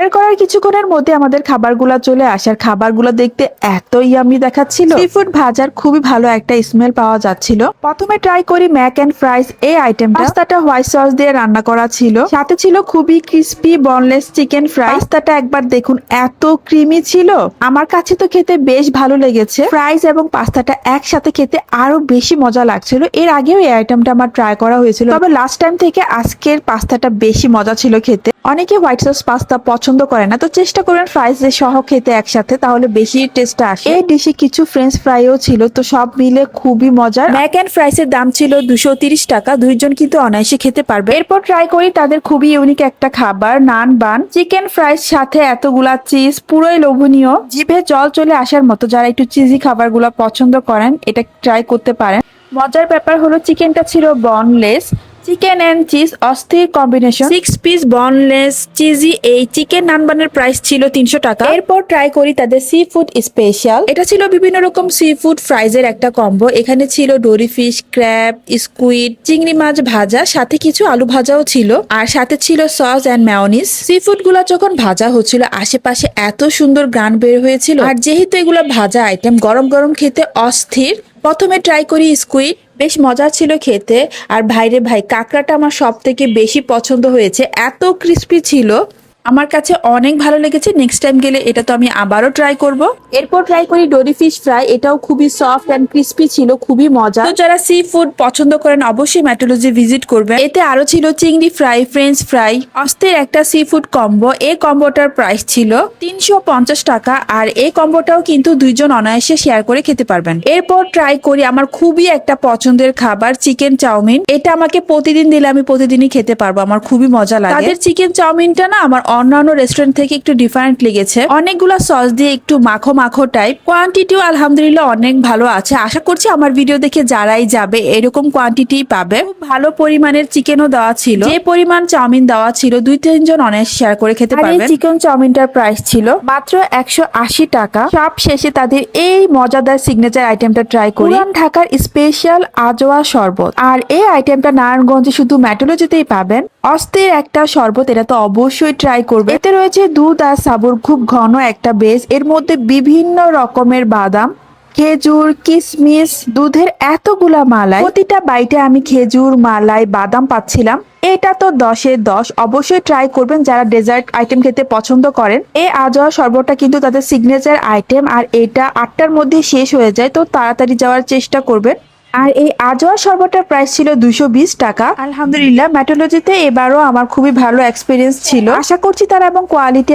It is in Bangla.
বের করার কিছুক্ষণের মধ্যে আমাদের খাবারগুলো চলে আসার খাবারগুলো দেখতে এত ইয়ামি দেখাচ্ছিল। সি ফুড ভাজার খুবই ভালো একটা স্মেল পাওয়া যাচ্ছিল। প্রথমে ট্রাই করি ম্যাক এন্ড ফ্রাইস এই আইটেমটা। পাস্তাটা হোয়াইট সস দিয়ে রান্না করা ছিল, সাথে ছিল খুবই ক্রিস্পি বনলেস চিকেন ফ্রাই। পাস্তাটা একবার দেখুন এত ক্রিমি ছিল, আমার কাছে তো খেতে বেশ ভালো লেগেছে। ফ্রাইস এবং পাস্তাটা একসাথে খেতে আরো বেশি মজা লাগছিল। এর আগেও এই আইটেমটা আমার ট্রাই করা হয়েছিল, তবে লাস্ট টাইম থেকে আজকের পাস্তাটা বেশি মজা ছিল খেতে। অনেকে হোয়াইট সস পাস্তা পছন্দ করে না, তো চেষ্টা করবেন ফ্রাইস সহ খেতে একসাথে, তাহলে বেশি টেস্টটা আসে। এই ডিশে কিছু ফ্রেঞ্চ ফ্রাইও ছিল, তো সব মিলে খুবই মজার। ম্যাক এন্ড ফ্রাইস এর দাম ছিল 230 টাকা, দুইজন কিন্তু অনায়াসে খেতে পারবে। এরপর ট্রাই করি তাদের খুবই ইউনিক একটা খাবার, নান বান। চিকেন ফ্রাইস সাথে এতগুলা চিজ, পুরোই লোভনীয়, জিভে জল চলে আসার মতো। যারা একটু চিজি খাবারগুলো পছন্দ করেন এটা ট্রাই করতে পারেন। মজার ব্যাপার হলো চিকেনটা ছিল বনলেস। চিকেন এন্ড চিজ অস্থির কম্বিনেশন। 6 পিস বনলেস চিজি এই চিকেন নানবানের প্রাইস ছিল 300 টাকা। এরপর ট্রাই করি তাদের সি ফুড স্পেশাল। এটা ছিল বিভিন্ন রকম সি ফুড ফ্রাইজ এর একটা কম্বো। এখানে ছিল ডোরি ফিশ, ক্র্যাব, স্কুইড, চিংড়ি মাছ ভাজা, সাথে কিছু আলু ভাজাও ছিল, আর সাথে ছিল sauce and mayonnaise. Seafood গুলা যখন ভাজা হচ্ছিল আশেপাশে এত সুন্দর গান বের হয়েছিল, আর যেহেতু এগুলো ভাজা আইটেম গরম গরম খেতে অস্থির। প্রথমে ট্রাই করি স্কুইড, বেশ মজা ছিল খেতে। আর ভাইরে ভাই, কাঁকড়াটা আমার সব থেকে বেশি পছন্দ হয়েছে, এত ক্রিস্পি ছিল, আমার কাছে অনেক ভালো লেগেছে। নেক্সট টাইম গেলে এটা তো আমি আবারও ট্রাই করব। এরপর ট্রাই করি ডোরি ফিশ ফ্রাই, এটাও খুবই সফট এন্ড ক্রিস্পি ছিল, খুবই মজা। তো যারা সি ফুড পছন্দ করেন অবশ্যই মেট্রোলজি ভিজিট করবেন। এতে আরো ছিল চিংড়ি ফ্রাই, ফ্রেঞ্চ ফ্রাই, অস্থির একটা সি ফুড কম্বো। এই কম্বোটার প্রাইস ছিল 350 টাকা, আর এই কম্বোটাও কিন্তু দুইজন অনায়াসে শেয়ার করে খেতে পারবেন। এরপর ট্রাই করি আমার খুবই একটা পছন্দের খাবার, চিকেন চাউমিন। এটা আমাকে প্রতিদিন দিলে আমি প্রতিদিনই খেতে পারবো, আমার খুবই মজা লাগে। তাদের চিকেন চাউমিনটা না আমার অন্যান্য রেস্টুরেন্ট থেকে একটু ডিফারেন্ট লেগেছে, অনেকগুলো সস দিয়ে একটু মাখো মাখো টাইপ। কোয়ান্টিটিও আলহামদুলিল্লাহ অনেক ভালো আছে। আশা করছি আমার ভিডিও দেখে যারাই যাবে এরকম কোয়ান্টিটি পাবে। খুব ভালো পরিমাণের চিকেনও দেওয়া ছিল, যে পরিমাণ চাউমিন দেওয়া ছিল 2-3 জন অনায়াসে শেয়ার করে খেতে পারবেন। চিকেন চাউমিনটার প্রাইস ছিল মাত্র 180 টাকা। সব শেষে তাদের এই মজাদার সিগনেচার আইটেমটা ট্রাই করি, পুরান ঢাকার স্পেশাল আজওয়া শরবত। আর এই আইটেমটা নারায়ণগঞ্জে শুধু মেট্রোলজিতেই পাবেন। অস্থির একটা শরবত, এটা তো অবশ্যই ট্রাই করবে। এতে রয়েছে দুধ আর সাবুর খুব ঘন একটা বেস, এর মধ্যে বিভিন্ন রকমের বাদাম, খেজুর, কিশমিশ, দুধের এতগুলা মালাই। প্রতিটা বাইটে আমি খেজুর, মালাই, বাদাম পাচ্ছিলাম। এটা তো 10-এ 10, অবশ্যই ট্রাই করবেন যারা ডেজার্ট আইটেম খেতে পছন্দ করেন। এই আজওয়া শরবতটা কিন্তু তাদের সিগনেচার আইটেম, আর এটা 8টার মধ্যে শেষ হয়ে যায়, তো তাড়াতাড়ি যাওয়ার চেষ্টা করবেন। আর এই আজওয়া শরবতটার প্রাইস ছিল 220 টাকা। আলহামদুলিল্লাহ মেট্রোলজিতে এবারও আমার খুবই ভালো এক্সপিরিয়েন্স ছিল। আশা করছি তারা এবং কোয়ালিটি